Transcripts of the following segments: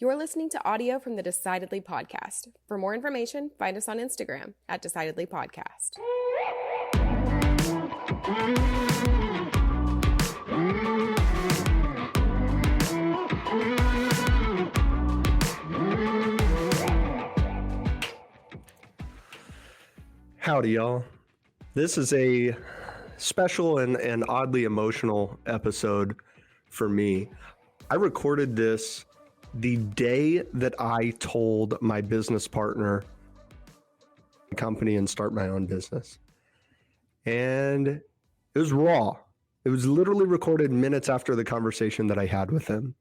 You're listening to audio from the Decidedly podcast. For more information, find us on Instagram at Decidedly Podcast. Howdy, y'all. This is a special and oddly emotional episode for me. I recorded this the day that I told my business partner the company and start my own business. And it was raw. It was literally recorded minutes after the conversation that I had with him.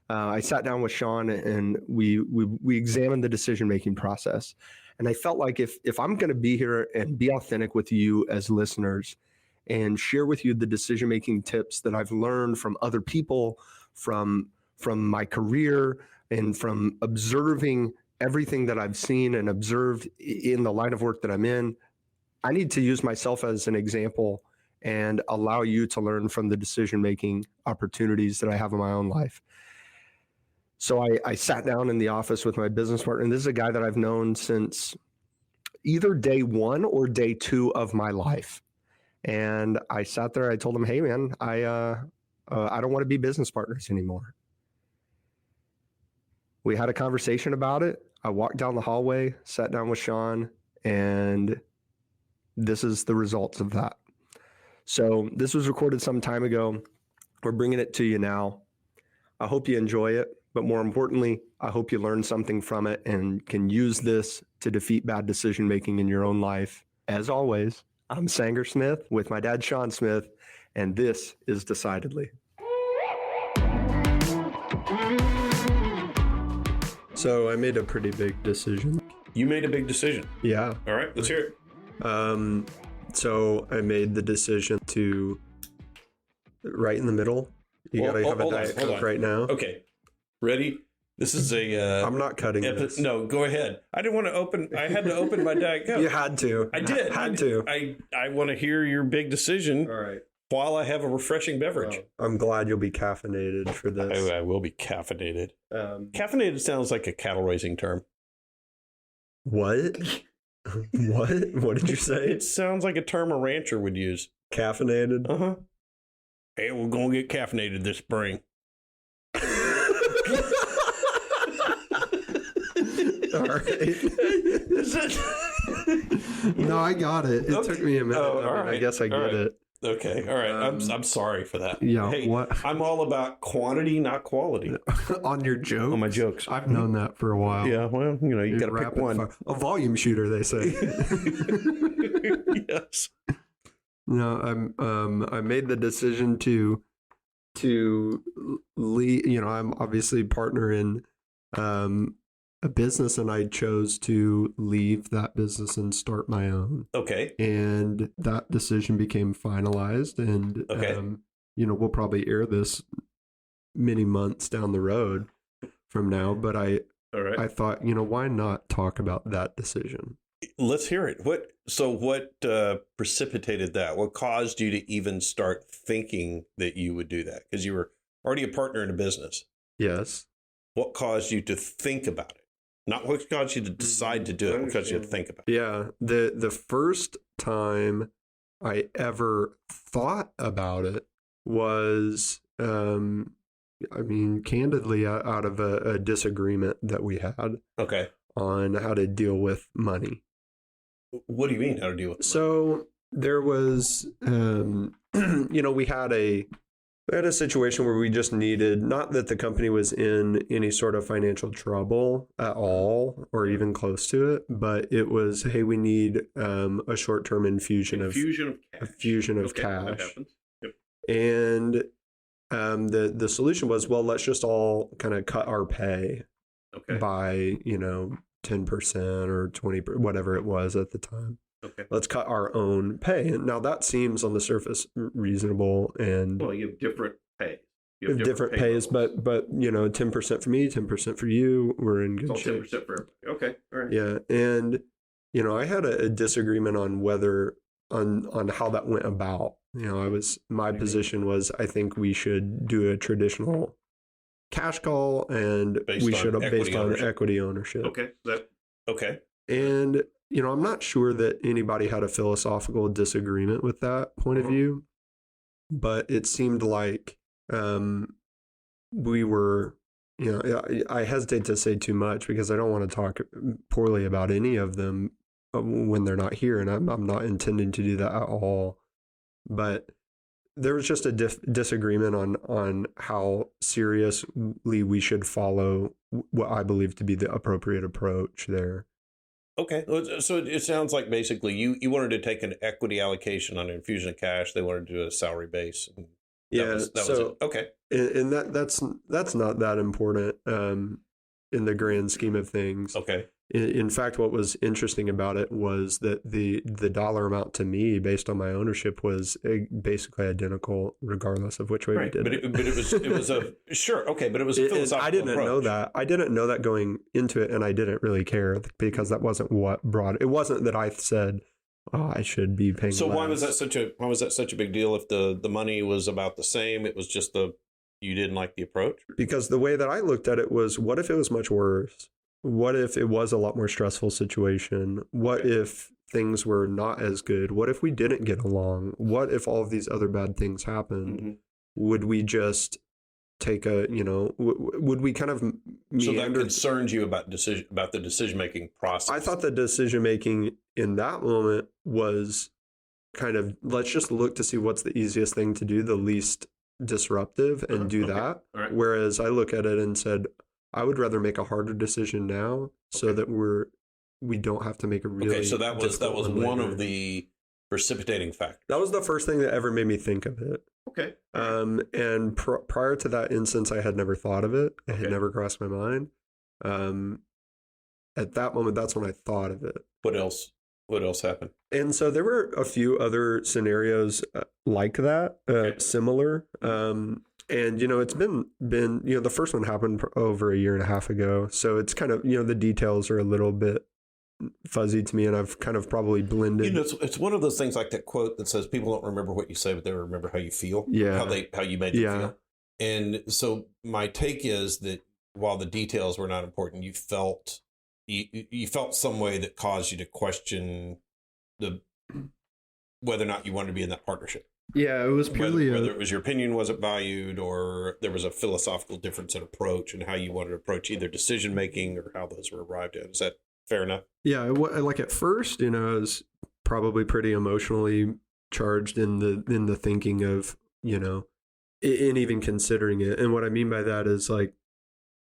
I sat down with Sean and we examined the decision-making process. And I felt like if I'm going to be here and be authentic with you as listeners and share with you the decision-making tips that I've learned from other people, from my career, and from observing everything that I've seen and observed in the line of work that I'm in, I need to use myself as an example and allow you to learn from the decision-making opportunities that I have in my own life. So I sat down in the office with my business partner, and this is a guy that I've known since either day one or day two of my life. And I sat there, I told him, hey man, I don't want to be business partners anymore. We had a conversation about it. I walked down the hallway, sat down with Sean, and this is the results of that. So this was recorded some time ago. We're bringing it to you now. I hope you enjoy it, but more importantly, I hope you learn something from it and can use this to defeat bad decision-making in your own life. As always, I'm Sanger Smith with my dad, Sean Smith, and this is Decidedly. So I made a pretty big decision. You made a big decision. Yeah. All right, let's hear it. So I made the decision to, right in the middle, you gotta have a Diet Coke right now. Okay, ready? This is a... I'm not cutting this. No, go ahead. I didn't want to open... I had to open my Diet Coke. You had to. I did. I want to hear your big decision. All right. While I have a refreshing beverage. I'm glad you'll be caffeinated for this. I will be caffeinated. Caffeinated sounds like a cattle raising term. What? What did you say? It sounds like a term a rancher would use. Caffeinated? Uh-huh. Hey, we're going to get caffeinated this spring. All right. No, I got it. It took me a minute. Oh, all right. I guess I get it. Okay, all right. I'm sorry for that. Yeah, hey, what? I'm all about quantity, not quality. On your jokes? On my jokes. I've known that for a while. Yeah, well, you got to pick one. A volume shooter, they say. Yes. No, I made the decision to leave. I'm obviously partner in a business, and I chose to leave that business and start my own. Okay. And that decision became finalized, and okay. We'll probably air this many months down the road from now, but I thought, why not talk about that decision? Let's hear it. What precipitated that? What caused you to even start thinking that you would do that? Because you were already a partner in a business. Yes. What caused you to think about it? Not what caused you to decide to do it, what caused you to think about it. Yeah. The first time I ever thought about it was, candidly, out of a disagreement that we had. Okay. On how to deal with money. What do you mean, how to deal with money? So there was, we had a situation where we just needed, not that the company was in any sort of financial trouble at all or even close to it, but it was, hey, we need a short-term infusion of cash. That happens. Yep. And the solution was, well, let's just all kind of cut our pay by, 10% or 20%, whatever it was at the time. Okay. Let's cut our own pay. And now that seems on the surface reasonable. And well, you have different pay. You have different pays, but 10% for me, 10% for you. We're in good shape. 10% for everybody. Okay. All right. Yeah. And, I had a disagreement on on how that went about. My position was, I think we should do a traditional cash call, and Based we on should have equity based on ownership. equity ownership. Okay. And, I'm not sure that anybody had a philosophical disagreement with that point of view, but it seemed like we were, I hesitate to say too much because I don't want to talk poorly about any of them when they're not here. And I'm not intending to do that at all. But there was just a disagreement on how seriously we should follow what I believe to be the appropriate approach there. Okay. So it sounds like basically you wanted to take an equity allocation on an infusion of cash. They wanted to do a salary base. That was it. Okay. And that's not that important in the grand scheme of things. Okay. In fact, what was interesting about it was that the dollar amount to me, based on my ownership, was basically identical, regardless of which way we did it. But it was a sure. Okay, but it was a philosophical I didn't approach. know that. I didn't know that going into it, and I didn't really care because that wasn't what brought it. It wasn't that I said, "Oh, I should be paying." So less. why was that such a big deal? If the money was about the same, it was just you didn't like the approach? Because the way that I looked at it was, what if it was much worse? What if it was a lot more stressful situation? What if things were not as good? What if we didn't get along? What if all of these other bad things happened? Mm-hmm. Would we just take would we kind of So that concerns you about the decision-making process? I thought the decision-making in that moment was kind of, let's just look to see what's the easiest thing to do, the least disruptive, and do that. Right. Whereas I look at it and said, I would rather make a harder decision now so that we don't have to make a really. Okay, so that was one of the precipitating factors. That was the first thing that ever made me think of it. Okay. And prior to that instance, I had never thought of it. It had never crossed my mind. At that moment, that's when I thought of it. What else happened? And so there were a few other scenarios like that, similar. And, it's been, the first one happened over a year and a half ago. So it's kind of, the details are a little bit fuzzy to me, and I've kind of probably blended. It's one of those things like that quote that says people don't remember what you say, but they remember how you feel. Yeah. How you made them feel. And so my take is that while the details were not important, you felt some way that caused you to question whether or not you wanted to be in that partnership. Yeah, it was purely whether it was your opinion wasn't valued, or there was a philosophical difference in approach and how you wanted to approach either decision making or how those were arrived at. Is that fair enough? Yeah, like at first, I was probably pretty emotionally charged in the thinking of, and even considering it. And what I mean by that is, like,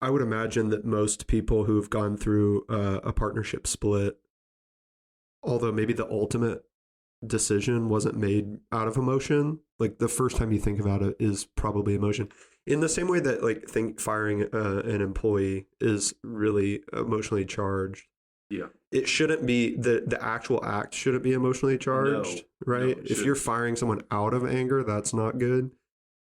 I would imagine that most people who've gone through a partnership split, although maybe the ultimate decision wasn't made out of emotion, like the first time you think about it is probably emotion, in the same way that firing an employee is really emotionally charged. Yeah, it shouldn't be the actual act shouldn't be emotionally charged, right? If you're firing someone out of anger, that's not good.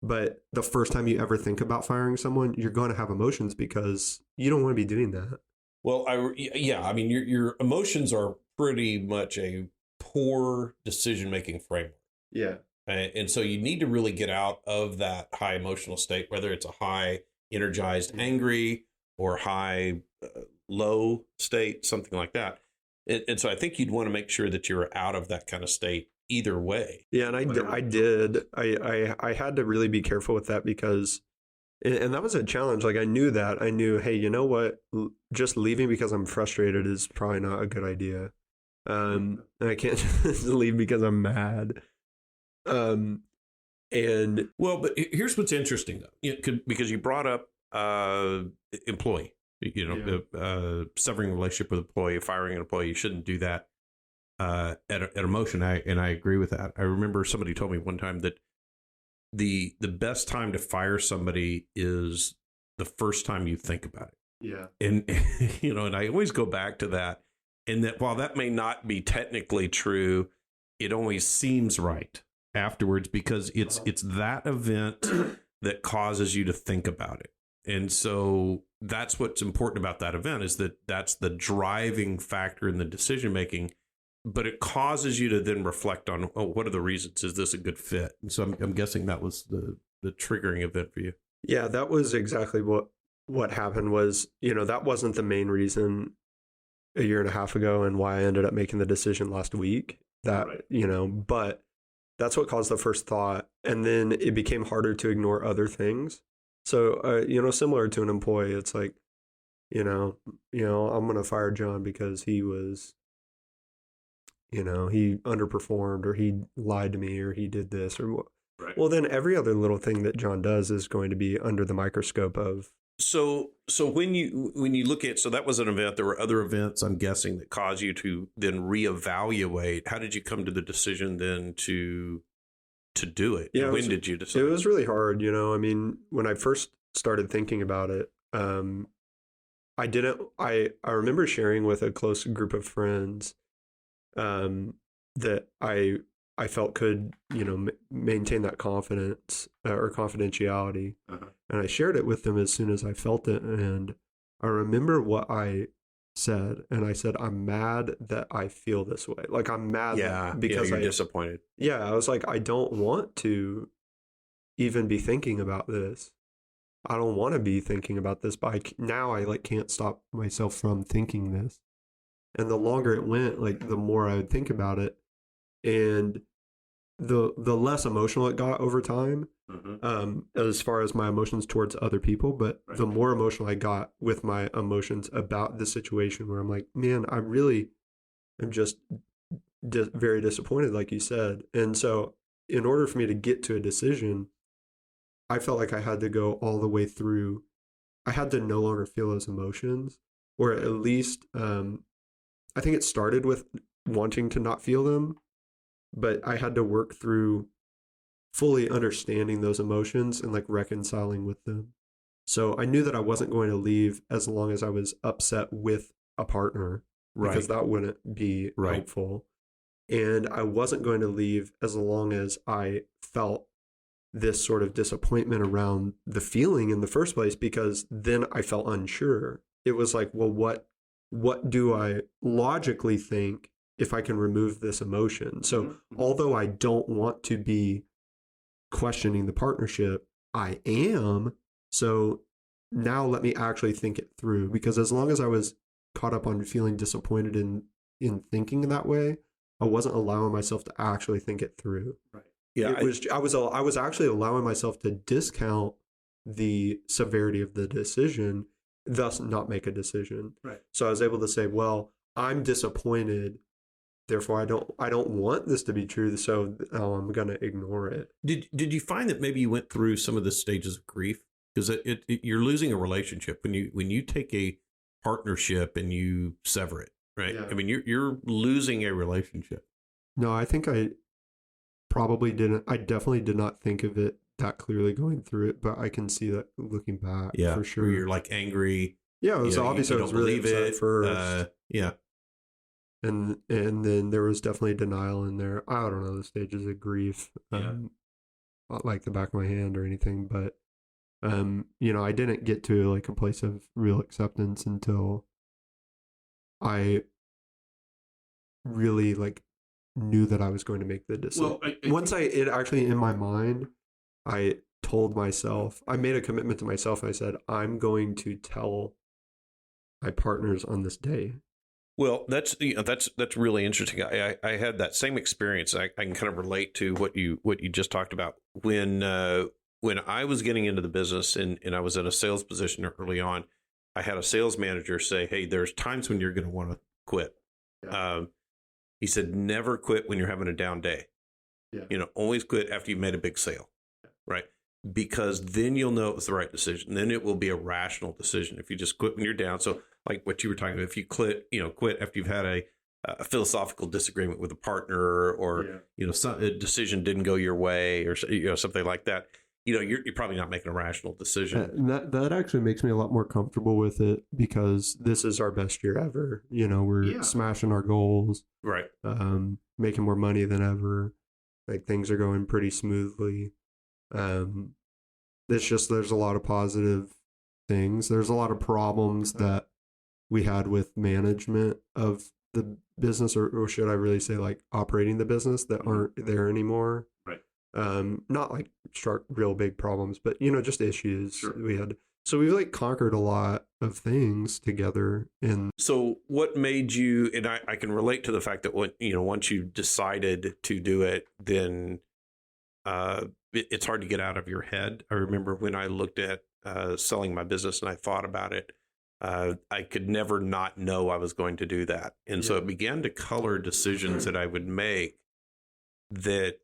But the first time you ever think about firing someone, you're going to have emotions because you don't want to be doing that. Well, I mean, your emotions are pretty much a poor decision-making framework. Yeah. And so you need to really get out of that high emotional state, whether it's a high energized, angry, or high low state, something like that. And so I think you'd want to make sure that you're out of that kind of state either way. Yeah, and I did. I had to really be careful with that because, and that was a challenge. Like I knew, hey, you know what? Just leaving because I'm frustrated is probably not a good idea. And I can't just leave because I'm mad. And well, but here's what's interesting though, because you brought up employee, severing a relationship with an employee, firing an employee. You shouldn't do that at emotion. I agree with that. I remember somebody told me one time that the best time to fire somebody is the first time you think about it. Yeah. And and I always go back to that. And that while that may not be technically true, it always seems right afterwards because it's that event that causes you to think about it. And so that's what's important about that event, is that that's the driving factor in the decision making, but it causes you to then reflect on, what are the reasons? Is this a good fit? And so I'm guessing that was the triggering event for you. Yeah, that was exactly what happened was, that wasn't the main reason a year and a half ago and why I ended up making the decision last week. That, Right. But that's what caused the first thought. And then it became harder to ignore other things. So, similar to an employee, it's like, I'm going to fire John because he was, he underperformed or he lied to me or he did this or what. Right. Well, then every other little thing that John does is going to be under the microscope of. So when you look at, so that was an event, there were other events, I'm guessing, that caused you to then reevaluate. How did you come to the decision then to do it? Yeah, And when did you decide? It was really hard, I mean, when I first started thinking about it, I didn't. I remember sharing with a close group of friends that I felt could maintain that confidence or confidentiality, and I shared it with them as soon as I felt it. And I remember what I said, and I said, "I'm mad that I feel this way. Like I'm mad because you're disappointed. Yeah, I was like, I don't want to even be thinking about this. I don't want to be thinking about this, but now I can't stop myself from thinking this. And the longer it went, the more I would think about it, and the less emotional it got over time, as far as my emotions towards other people. But the more emotional I got with my emotions about the situation, where I'm like, man, I really am just very disappointed, like you said. And so, in order for me to get to a decision, I felt like I had to go all the way through. I had to no longer feel those emotions, or at least, I think it started with wanting to not feel them, but I had to work through fully understanding those emotions and reconciling with them. So I knew that I wasn't going to leave as long as I was upset with a partner, because that wouldn't be helpful. And I wasn't going to leave as long as I felt this sort of disappointment around the feeling in the first place, because then I felt unsure. It was like, well, what do I logically think if I can remove this emotion? So although I don't want to be questioning the partnership, I am. So now let me actually think it through, because as long as I was caught up on feeling disappointed in thinking that way, I wasn't allowing myself to actually think it through. Right. Yeah, I was actually allowing myself to discount the severity of the decision, thus not make a decision. Right. So I was able to say, well, I'm disappointed, therefore I don't want this to be true, so I'm going to ignore it. Did you find that maybe you went through some of the stages of grief? Because you're losing a relationship when you take a partnership and you sever it, right? Yeah. I mean, you're losing a relationship. No, I think I definitely did not think of it that clearly going through it, but I can see that looking back, for sure. Where you're angry. Yeah, it was obvious I was really upset at first. Yeah. And then there was definitely denial in there. I don't know the stages of grief, not like the back of my hand or anything, but I didn't get to a place of real acceptance until I really knew that I was going to make the decision. Well, it actually in my mind, I told myself, I made a commitment to myself. I said, I'm going to tell my partners on this day. Well, that's really interesting. I had that same experience. I can kind of relate to what you just talked about. When I was getting into the business and I was in a sales position early on, I had a sales manager say, "Hey, there's times when you're going to want to quit." Yeah. He said, "Never quit when you're having a down day. Yeah. Always quit after you've made a big sale, right? Because then you'll know it was the right decision. Then it will be a rational decision. If you just quit when you're down." So like what you were talking about, if you quit after you've had a philosophical disagreement with a partner, or a decision didn't go your way, or something like that, you're probably not making a rational decision. And that actually makes me a lot more comfortable with it, because this is our best year ever. We're smashing our goals, right? Making more money than ever. Things are going pretty smoothly. It's just there's a lot of positive things. There's a lot of problems that we had with management of the business, or should I really say operating the business, that aren't there anymore. Right. Not like real big problems, but just issues we had. So we like conquered a lot of things together. And so what made you, and I can relate to the fact that once you decided to do it, then it's hard to get out of your head. I remember when I looked at selling my business and I thought about it, I could never not know I was going to do that. And so it began to color decisions that I would make that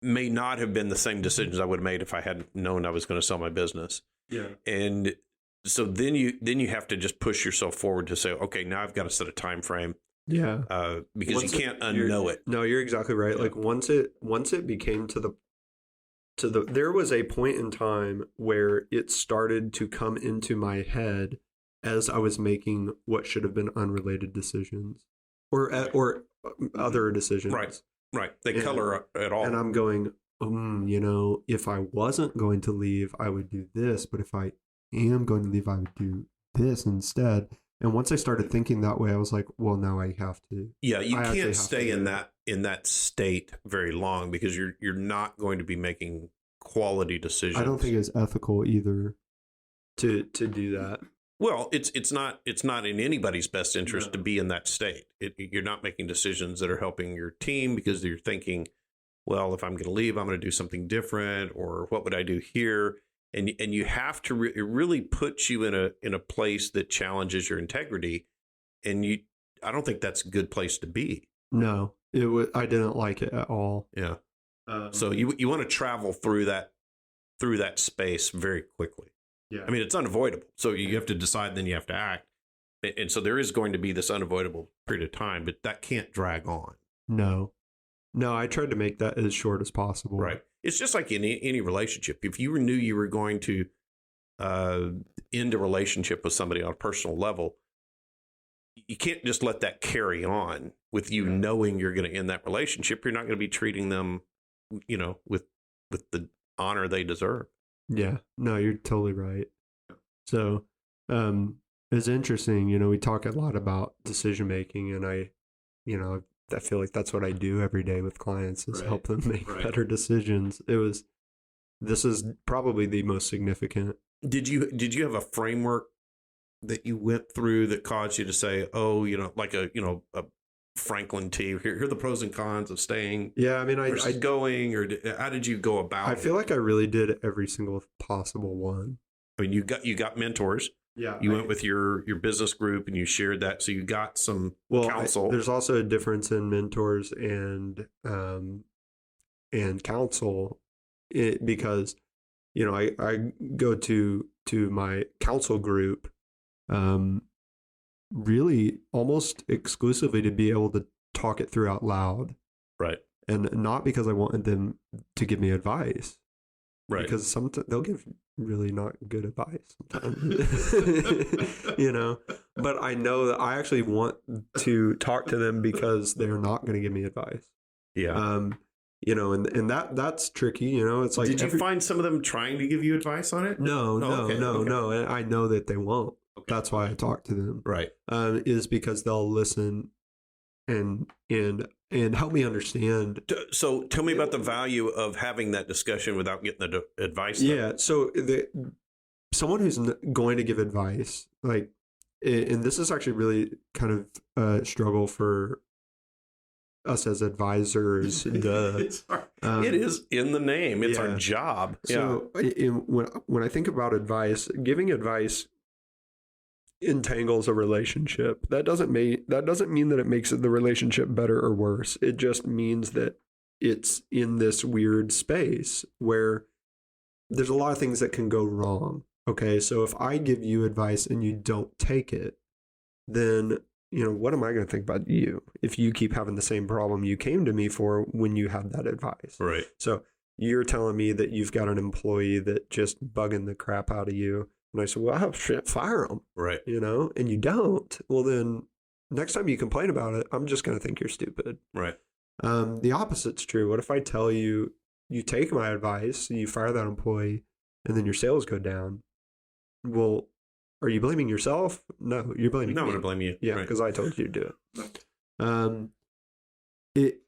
may not have been the same decisions I would have made if I hadn't known I was going to sell my business. Yeah. And so then you have to just push yourself forward to say, okay, now I've got to set a time frame. Yeah. Because you can't unknow it. No, you're exactly right. Yeah. Like once it became there was a point in time where it started to come into my head as I was making what should have been unrelated decisions or other decisions. Right. They color it all. And I'm going, if I wasn't going to leave, I would do this. But if I am going to leave, I would do this instead. And once I started thinking that way, I was like, well, now I have to. Yeah, you can't stay in that state very long because you're not going to be making quality decisions. I don't think it's ethical either to do that. Well, it's not in anybody's best interest to be in that state. You're not making decisions that are helping your team because you're thinking, well, if I'm going to leave, I'm going to do something different, or what would I do here? And you have to it really puts you in a place that challenges your integrity, and I don't think that's a good place to be. No, I didn't like it at all. Yeah. So you want to travel through that space very quickly. Yeah. I mean, it's unavoidable. So you have to decide, then you have to act. And so there is going to be this unavoidable period of time, but that can't drag on. No, I tried to make that as short as possible. Right. It's just like in any relationship. If you knew you were going to end a relationship with somebody on a personal level, you can't just let that carry on with you knowing you're going to end that relationship. You're not going to be treating them, with the honor they deserve. Yeah, no, you're totally right. So, it's interesting, we talk a lot about decision making, and I feel like that's what I do every day with clients is help them make better decisions. This is probably the most significant. Did you have a framework that you went through that caused you to say, oh, like a Franklin T. Here are the pros and cons of staying. Yeah, I mean, I going, or how did you go about it? I feel like I really did every single possible one. I mean, you got mentors. Yeah, you went with your business group and you shared that, so you got some counsel. There's also a difference in mentors and counsel, because I go to my counsel group really almost exclusively to be able to talk it through out loud. Right. And not because I wanted them to give me advice. Right. Because sometimes they'll give really not good advice sometimes. But I know that I actually want to talk to them because they're not going to give me advice. Yeah. And that's tricky, it's like. Did you find some of them trying to give you advice on it? No. And I know that they won't. Okay. That's why I talk to them. Right. Is because they'll listen and help me understand. So tell me about the value of having that discussion without getting the advice. Yeah. So someone who's going to give advice, like, and this is actually really kind of a struggle for us as advisors. It is in the name. It's our job. So when I think about advice, giving advice entangles a relationship. That doesn't mean that it makes the relationship better or worse. It just means that it's in this weird space where there's a lot of things that can go wrong. Okay, so if I give you advice and you don't take it, then what am I going to think about you if you keep having the same problem you came to me for when you had that advice? Right. So you're telling me that you've got an employee that just bugging the crap out of you. And I said, well, fire them. Right. And you don't. Well, then next time you complain about it, I'm just going to think you're stupid. Right. The opposite's true. What if I tell you, you take my advice, you fire that employee, and then your sales go down? Well, are you blaming yourself? No, you're blaming me. No, I'm going to blame you. Yeah, because I told you to do it.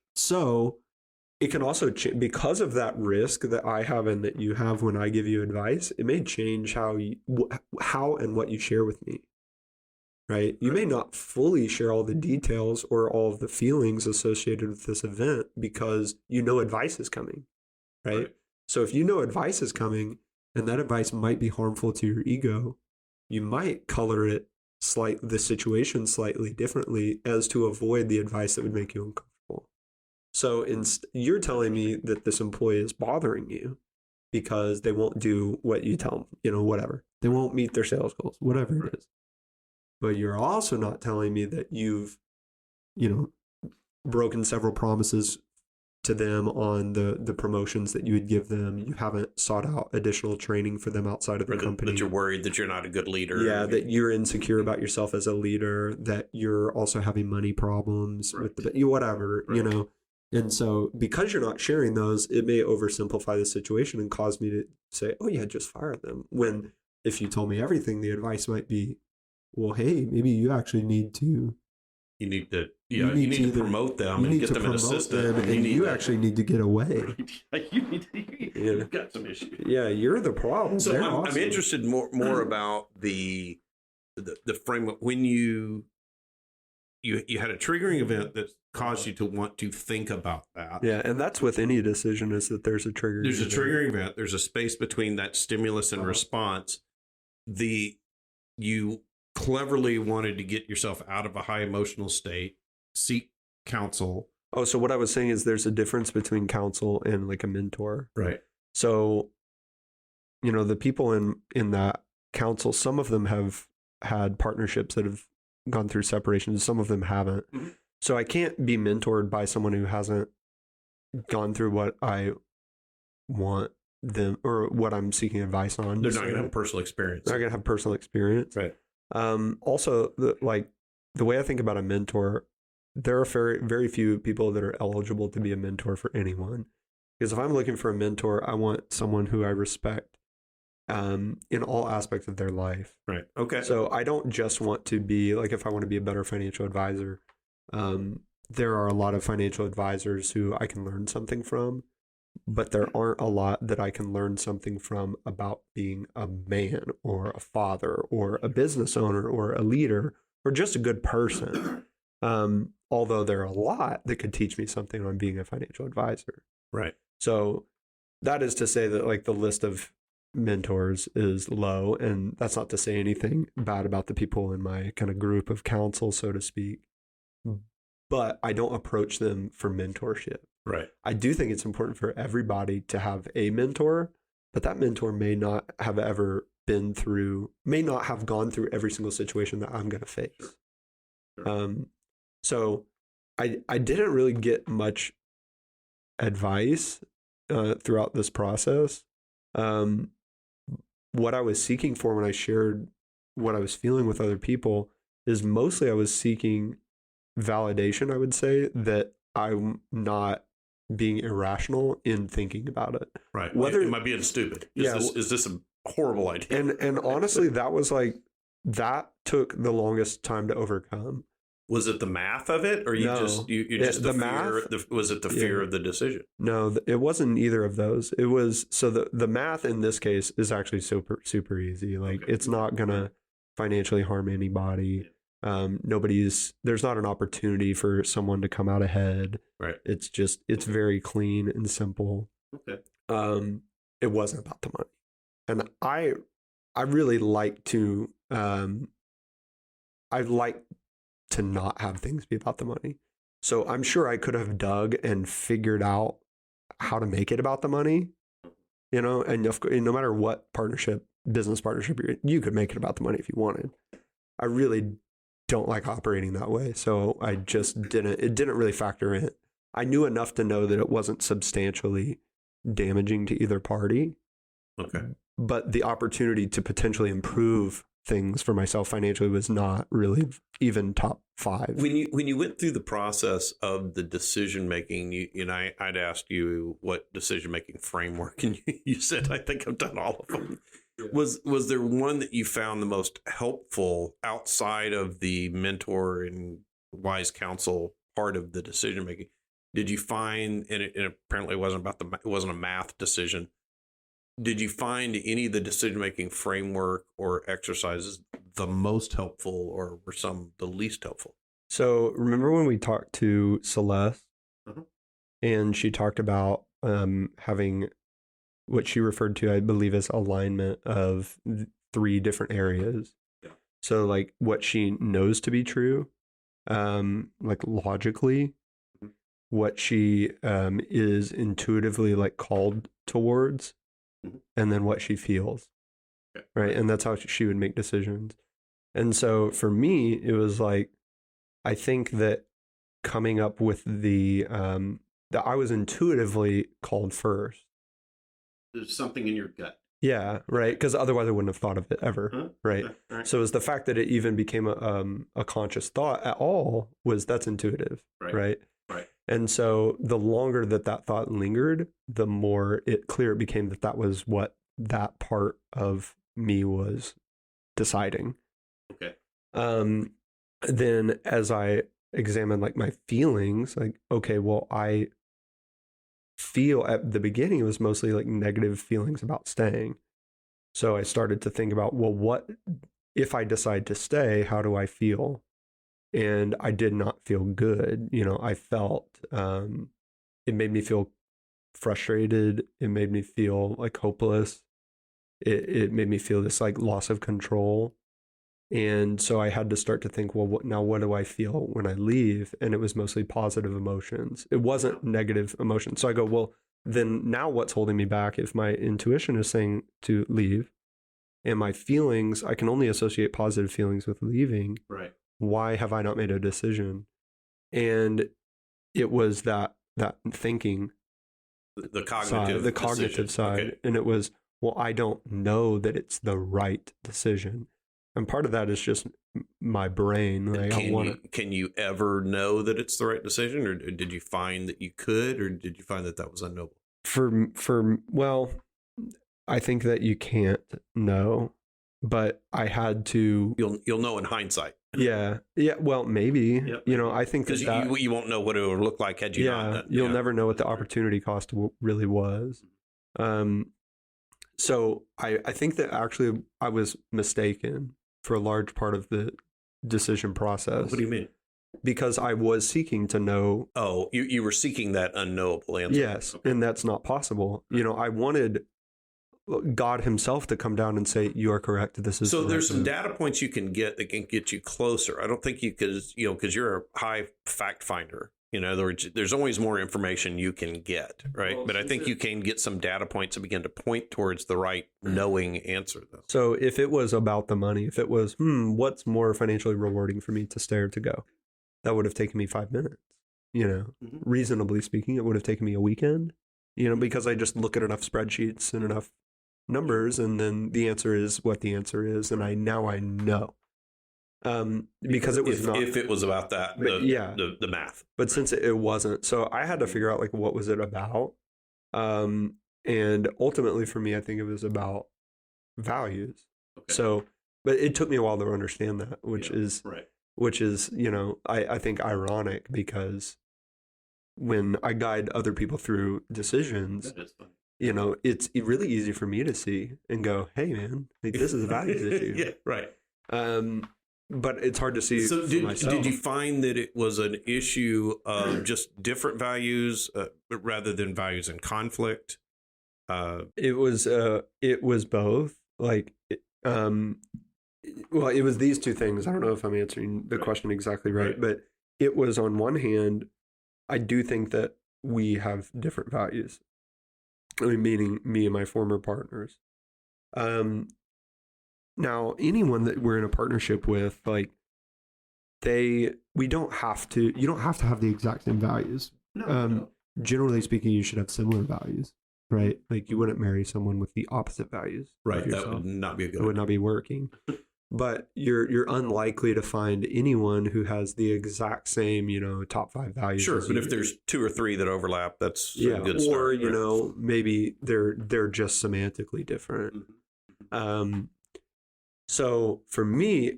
it can also because of that risk that I have and that you have when I give you advice, it may change how and what you share with me. Right? You may not fully share all the details or all of the feelings associated with this event because you know advice is coming. Right? So if you know advice is coming and that advice might be harmful to your ego, you might color it the situation slightly differently as to avoid the advice that would make you uncomfortable. So you're telling me that this employee is bothering you because they won't do what you tell them, whatever. They won't meet their sales goals, whatever it is. But you're also not telling me that you've, broken several promises to them on the promotions that you would give them. You haven't sought out additional training for them outside of the company. That you're worried that you're not a good leader. Yeah, that you're insecure about yourself as a leader, that you're also having money problems with whatever, And so because you're not sharing those, it may oversimplify the situation and cause me to say, oh yeah, just fire them. When if you told me everything, the advice might be, well, hey, maybe you actually need to. You need to promote them and get them in a system. And you actually need to get away. You've got some issues. Yeah, you're the problem. So I'm interested more about the framework when you had a triggering event that caused you to want to think about that. Yeah, and that's with any decision is that there's a triggering event. There's a triggering event. There's a space between that stimulus and response. You cleverly wanted to get yourself out of a high emotional state, seek counsel. Oh, so what I was saying is there's a difference between counsel and like a mentor. Right. So, the people in that counsel, some of them have had partnerships that have gone through separations. Some of them haven't. Mm-hmm. So I can't be mentored by someone who hasn't gone through what I want them or what I'm seeking advice on. They're not going to have personal experience. They're not going to have personal experience. Right. Also, the way I think about a mentor, there are very, very few people that are eligible to be a mentor for anyone. Because if I'm looking for a mentor, I want someone who I respect in all aspects of their life. Right. Okay. So I don't just want to be if I want to be a better financial advisor, there are a lot of financial advisors who I can learn something from, but there aren't a lot that I can learn something from about being a man or a father or a business owner or a leader or just a good person. Although there are a lot that could teach me something on being a financial advisor. Right. So that is to say that the list of mentors is low, and that's not to say anything bad about the people in my kind of group of counsel, so to speak. But I don't approach them for mentorship. Right. I do think it's important for everybody to have a mentor, but that mentor may not have gone through every single situation that I'm going to face. Sure. So I didn't really get much advice throughout this process. What I was seeking for when I shared what I was feeling with other people is mostly I was seeking validation, I would say, that I'm not being irrational in thinking about it. Right. Am I being stupid? Is this a horrible idea? And honestly, that took the longest time to overcome. Was it the math of it, or was it the fear of the decision? No, it wasn't either of those. It was the math in this case is actually super super easy. It's not gonna financially harm anybody. There's not an opportunity for someone to come out ahead. Right. It's very clean and simple. Okay. It wasn't about the money, and I really like to to not have things be about the money. So I'm sure I could have dug and figured out how to make it about the money, and no matter what business partnership you could make it about the money if you wanted. I really don't like operating that way. So I just it didn't really factor in. I knew enough to know that it wasn't substantially damaging to either party. Okay. But the opportunity to potentially improve things for myself financially was not really even top 5. When you went through the process of the decision making, I'd asked you what decision making framework, and you said, I think I've done all of them. Yeah. Was there one that you found the most helpful outside of the mentor and wise counsel part of the decision making? did you find, and it apparently wasn't it wasn't a math decision. Did you find any of the decision-making framework or exercises the most helpful, or were some the least helpful? So remember when we talked to Celeste, and she talked about having what she referred to, I believe, as alignment of 3 different areas. Yeah. So like what she knows to be true, like logically, what she is intuitively like called towards, and then what she feels. Okay. Right. And that's how she would make decisions. And so for me, it was like, I think that coming up with that I was intuitively called first. There's something in your gut. Yeah, right. Because otherwise I wouldn't have thought of it ever. Right. Right. So it's the fact that it even became a conscious thought at all that's intuitive. Right. And so the longer that thought lingered, the more clear it became that was what that part of me was deciding. Okay. Then as I examined like my feelings, like, okay, well, I feel at the beginning, it was mostly like negative feelings about staying. So I started to think about, well, what if I decide to stay, how do I feel? And I did not feel good. I felt, it made me feel frustrated. It made me feel like hopeless. It made me feel this like loss of control. And so I had to start to think, well, what do I feel when I leave? And it was mostly positive emotions. It wasn't negative emotions. So I go, well, then now what's holding me back? If my intuition is saying to leave, and my feelings, I can only associate positive feelings with leaving. Right. Why have I not made a decision? And it was that thinking, the cognitive side. Okay. And it was, well, I don't know that it's the right decision. And part of that is just my brain. Like, can you ever know that it's the right decision, or did you find that you could, or did you find that was unknowable? Well, I think that you can't know, but I had to. You'll know in hindsight. Yeah. Well, maybe. Yep. I think because you won't know what it would look like had you not done. You'll never know what the opportunity cost really was. So I think that actually I was mistaken for a large part of the decision process. What do you mean? Because I was seeking to know. Oh, you were seeking that unknowable answer. Yes, okay. And that's not possible. I wanted God himself to come down and say, you are correct. This is so there's some data points you can get that can get you closer. I don't think you could, because you're a high fact finder. In other words, there's always more information you can get, right? Well, but I think you can get some data points to begin to point towards the right knowing answer, though. So if it was about the money, if it was, what's more financially rewarding for me to stay or to go, that would have taken me 5 minutes. Reasonably speaking, it would have taken me a weekend, because I just look at enough spreadsheets and enough numbers, and then the answer is what the answer is, and I know. Because it was not. If it was about that, the math. But since it wasn't, so I had to figure out like what was it about, and ultimately for me, I think it was about values. Okay. So, but it took me a while to understand that, which is I think ironic, because when I guide other people through decisions, it's really easy for me to see and go, hey man, like, this is a values issue. Yeah, right. But it's hard to see. So did you find that it was an issue of just different values rather than values in conflict? It was both. Like, well, it was these two things. I don't know if I'm answering the question exactly right, but it was, on one hand, I do think that we have different values. Meaning me and my former partners. Now, anyone that we're in a partnership with, like, you don't have to have the exact same values. No. Generally speaking, you should have similar values, right? Like, you wouldn't marry someone with the opposite values. Right. That would not be a good. It would not be working. But you're unlikely to find anyone who has the exact same, top 5 values. Sure, but if there's 2 or 3 that overlap, that's a good start. Or maybe they're just semantically different. Mm-hmm. So for me,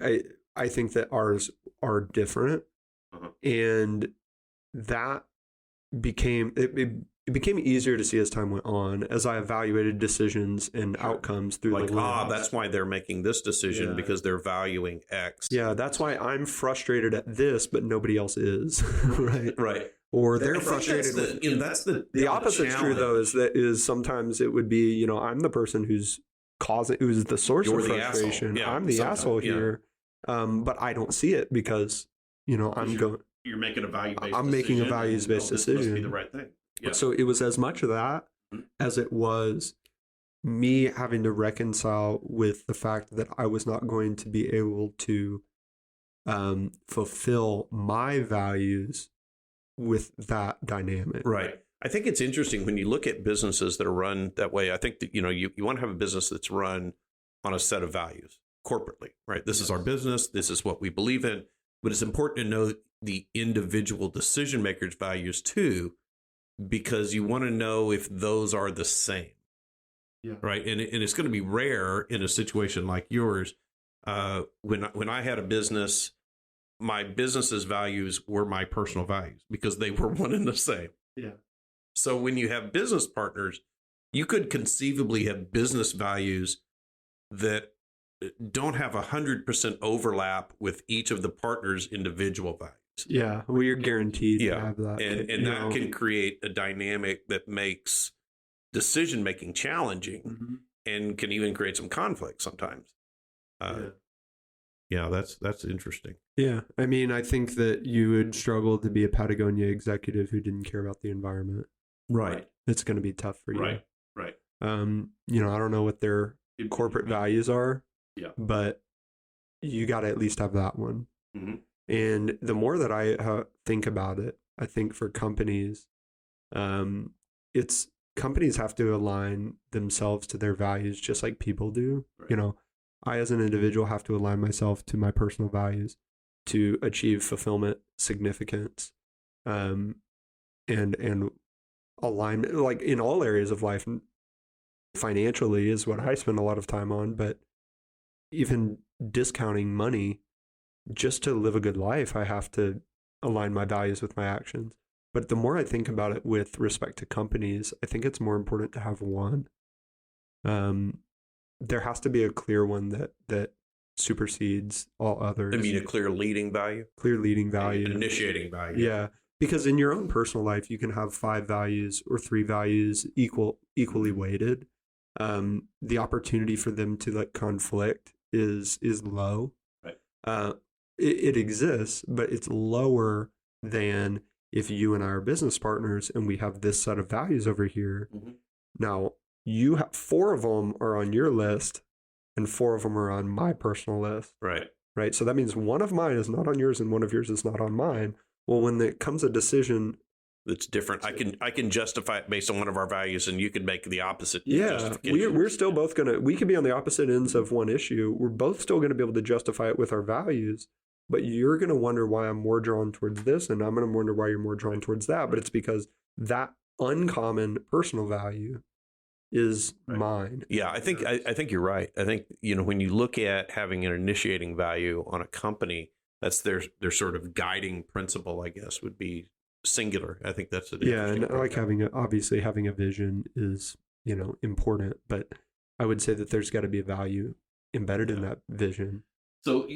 I think that ours are different, and that became it became easier to see as time went on, as I evaluated decisions and outcomes through like, the lens. that's why they're making this decision, because they're valuing X. Yeah, that's why I'm frustrated at this, but nobody else is. Right. Or they're frustrated with that's the opposite's true though, is sometimes it would be, I'm the person who's the source You're of the frustration. asshole. Yeah, I'm the sometimes, asshole here. But I don't see it because, you're making a value-based I'm making a values-based decision. This must be the right thing. Yeah. So it was as much of that as it was me having to reconcile with the fact that I was not going to be able to fulfill my values with that dynamic. Right. I think it's interesting when you look at businesses that are run that way. I think that, you want to have a business that's run on a set of values corporately, right? This is our business. This is what we believe in. But it's important to know the individual decision makers' values too, because you want to know if those are the same. Yeah. Right. And it's going to be rare in a situation like yours. When I had a business, my business's values were my personal values because they were one and the same. Yeah. So when you have business partners, you could conceivably have business values that don't have 100% overlap with each of the partners' individual values. Yeah, well, you're guaranteed to have that. And that can create a dynamic that makes decision-making challenging and can even create some conflict sometimes. Yeah, that's interesting. Yeah, I mean, I think that you would struggle to be a Patagonia executive who didn't care about the environment. Right. It's going to be tough for you. Right. I don't know what their corporate values are. Yeah. But you got to at least have that one. Mm-hmm. And the more that I think about it, I think for companies, companies have to align themselves to their values just like people do. Right. I as an individual have to align myself to my personal values to achieve fulfillment, significance, and alignment, like in all areas of life. Financially is what I spend a lot of time on, but even discounting money, just to live a good life, I have to align my values with my actions. But the more I think about it with respect to companies, I think it's more important to have one. There has to be a clear one that supersedes all others. I mean, a clear leading value? Clear leading value. An initiating value. Yeah. Because in your own personal life, you can have 5 values or 3 values equally weighted. The opportunity for them to conflict is low. Right. It exists, but it's lower than if you and I are business partners and we have this set of values over here. Mm-hmm. Now, you have 4 of them are on your list and 4 of them are on my personal list. Right. Right. So that means one of mine is not on yours and one of yours is not on mine. Well, when it comes a decision that's different, I can justify it based on one of our values, and you can make the opposite. Yeah, we're still both we could be on the opposite ends of one issue. We're both still going to be able to justify it with our values, but you're going to wonder why I'm more drawn towards this, and I'm going to wonder why you're more drawn towards that. But it's because that uncommon personal value is mine. Yeah, I think you're right. I think when you look at having an initiating value on a company, that's their sort of guiding principle, I guess, would be singular. I think that's and I like having a vision is important, but I would say that there's got to be a value embedded in that vision. So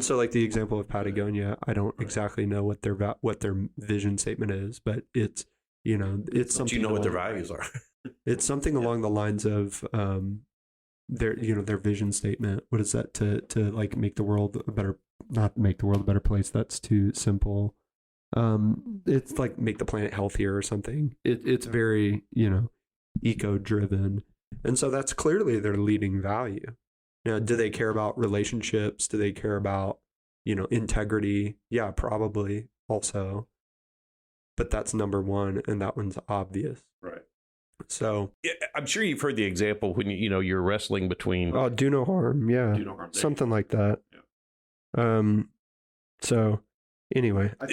so like the example of Patagonia, I don't exactly know what their vision statement is, but it's it's something. What their values are. It's something along the lines of their vision statement. What is that to like make the world a better? Not make the world a better place. That's too simple. It's like make the planet healthier or something. It's very, eco-driven. And so that's clearly their leading value. Now, do they care about relationships? Do they care about, integrity? Yeah, probably also. But that's number one, and that one's obvious. Right. So yeah, I'm sure you've heard the example when you're wrestling between do no harm, yeah. Do no harm. Something like that. Yeah. So anyway, I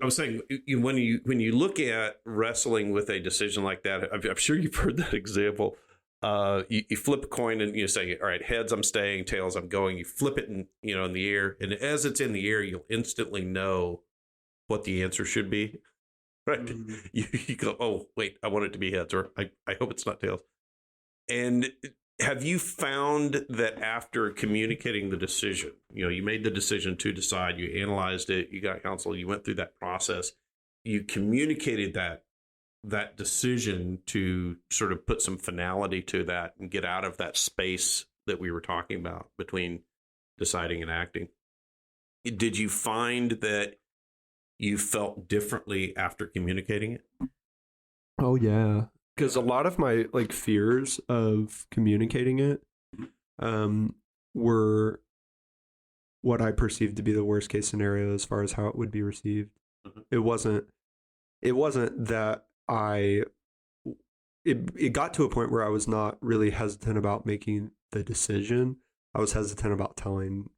was saying when you look at wrestling with a decision like that, I'm sure you've heard that example. You flip a coin and you say, all right, heads, I'm staying, tails, I'm going. You flip it in the air, and as it's in the air, you'll instantly know what the answer should be. right? You go, oh, wait, I want it to be heads, or I hope it's not tails. And have you found that after communicating the decision, you made the decision to decide, you analyzed it, you got counsel, you went through that process, you communicated that decision to sort of put some finality to that and get out of that space that we were talking about between deciding and acting? Did you find that you felt differently after communicating it? Oh, yeah. Because a lot of my fears of communicating it were what I perceived to be the worst case scenario as far as how it would be received. Mm-hmm. It wasn't that it got to a point where I was not really hesitant about making the decision. I was hesitant about telling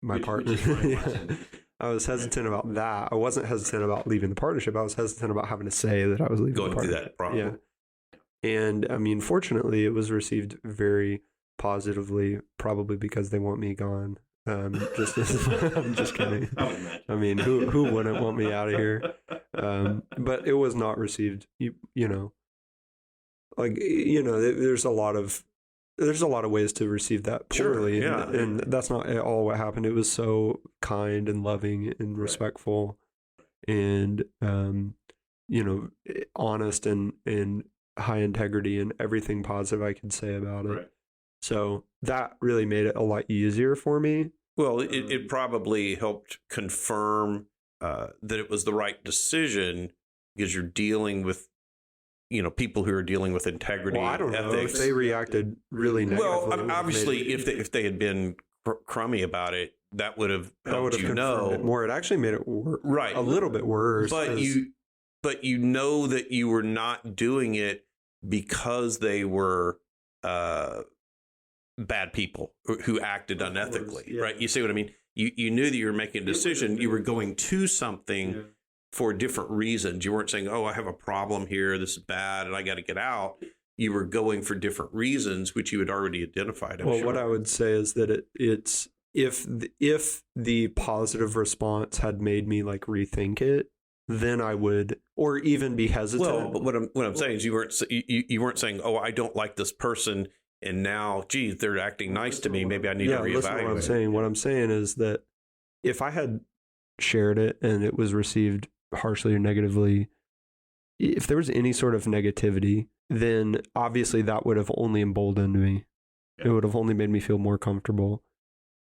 my partner. Yeah. I was hesitant about that. I wasn't hesitant about leaving the partnership. I was hesitant about having to say that I was leaving the partnership. Going through that problem. Yeah. And I mean, fortunately, it was received very positively, probably because they want me gone. I'm just kidding. I mean, who wouldn't want me out of here? But it was not received. There's a lot of ways to receive that poorly. Sure, yeah. And that's not at all what happened. It was so kind and loving and respectful, and honest and high integrity and everything positive I could say about it. Right. So that really made it a lot easier for me. Well, it probably helped confirm that it was the right decision, because you're dealing with people who are dealing with integrity. Well, I don't know if they reacted really negatively. Well, obviously, if they had been crummy about it, that would have helped you know it more. It actually made it right a little bit worse. But you know that you were not doing it because they were bad people who acted unethically, right? You see what I mean? You knew that you were making a decision. You were going to something for different reasons. You weren't saying, oh, I have a problem here, this is bad, and I got to get out. You were going for different reasons, which you had already identified. What I would say is that it's if the positive response had made me rethink it, then I would, or even be hesitant. Well, but what I'm saying is you weren't saying, oh, I don't like this person, and now, geez, they're acting nice to me. Maybe I need to reevaluate. Listen what I'm saying is that if I had shared it and it was received harshly or negatively, if there was any sort of negativity, then obviously that would have only emboldened me. Yeah. It would have only made me feel more comfortable.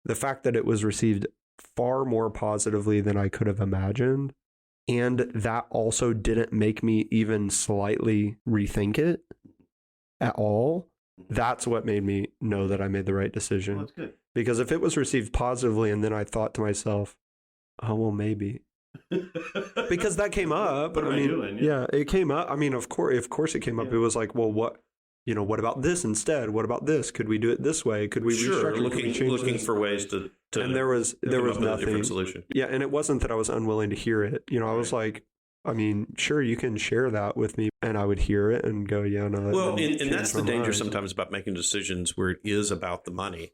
The fact that it was received far more positively than I could have imagined, and that also didn't make me even slightly rethink it at all, that's what made me know that I made the right decision. Well, that's good. Because if it was received positively and then I thought to myself, oh, well, maybe. Because that came up. What am I doing? Yeah, it came up. I mean, of course it came up. It was like, well, what about this instead? What about this? Could we do it this way? Could we restructure? Looking for ways to and there was nothing. A different solution. Yeah, and it wasn't that I was unwilling to hear it. I was like, I mean, sure, you can share that with me, and I would hear it and go, yeah, no. Well, and that's the danger sometimes about making decisions where it is about the money.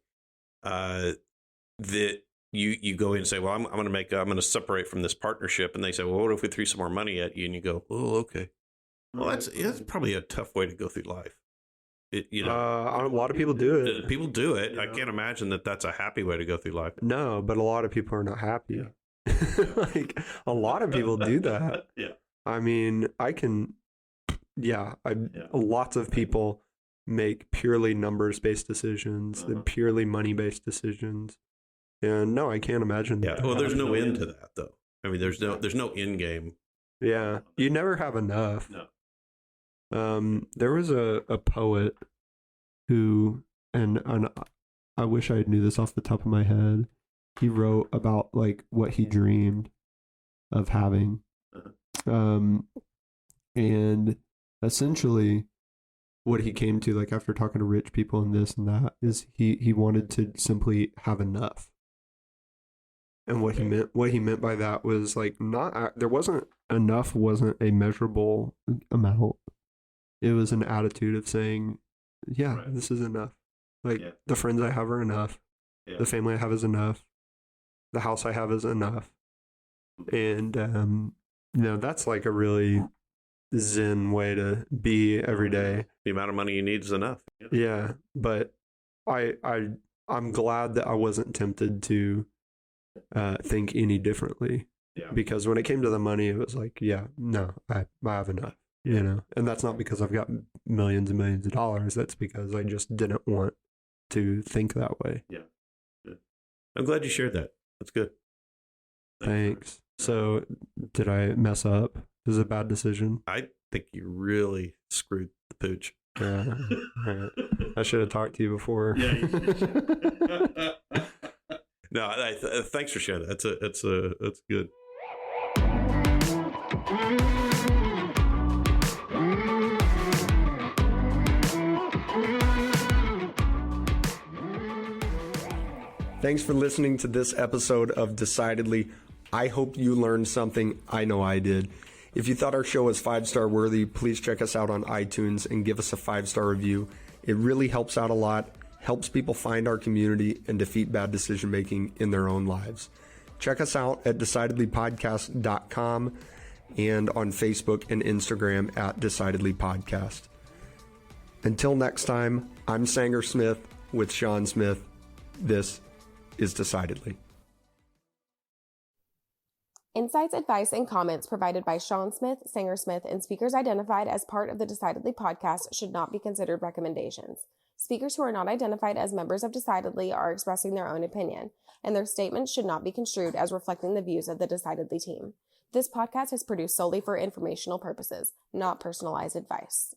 That you go in and say, well, I'm going to separate from this partnership, and they say, well, what if we threw some more money at you? And you go, oh, okay. Well, that's probably a tough way to go through life. A lot of people do it. People do it. I can't imagine that that's a happy way to go through life. No, but a lot of people are not happy. Yeah. A lot of people do that. Yeah. I mean, lots of people make purely numbers-based decisions, and purely money-based decisions. And no, I can't imagine that. Yeah. Well, there's no end to that, though. I mean, there's no end game. Yeah. You never have enough. No. There was a poet who, and I wish I knew this off the top of my head. He wrote about what he dreamed of having. And essentially what he came to, after talking to rich people and this and that, is he wanted to simply have enough. And what he meant by that was there wasn't enough, wasn't a measurable amount. It was an attitude of saying, this is enough. The friends I have are enough. Yeah. The family I have is enough. The house I have is enough. And, that's like a really zen way to be every day. The amount of money you need is enough. Yeah, but I'm glad that I wasn't tempted to think any differently. Yeah. Because when it came to the money, it was like, yeah, no, I have enough, and that's not because I've got millions and millions of dollars. That's because I just didn't want to think that way. Yeah. I'm glad you shared that. That's good. Thanks. So, did I mess up? This is a bad decision. I think you really screwed the pooch. Yeah. Right. I should have talked to you before. Yeah. No, thanks for sharing that. That's good. Thanks for listening to this episode of Decidedly. I hope you learned something. I know I did. If you thought our show was 5-star worthy, please check us out on iTunes and give us a 5-star review. It really helps out a lot, helps people find our community and defeat bad decision making in their own lives. Check us out at decidedlypodcast.com and on Facebook and Instagram at Decidedly Podcast. Until next time, I'm Sanger Smith with Sean Smith. This is Decidedly. Insights, advice, and comments provided by Sean Smith, Sanger Smith, and speakers identified as part of the Decidedly podcast should not be considered recommendations. Speakers who are not identified as members of Decidedly are expressing their own opinion, and their statements should not be construed as reflecting the views of the Decidedly team. This podcast is produced solely for informational purposes, not personalized advice.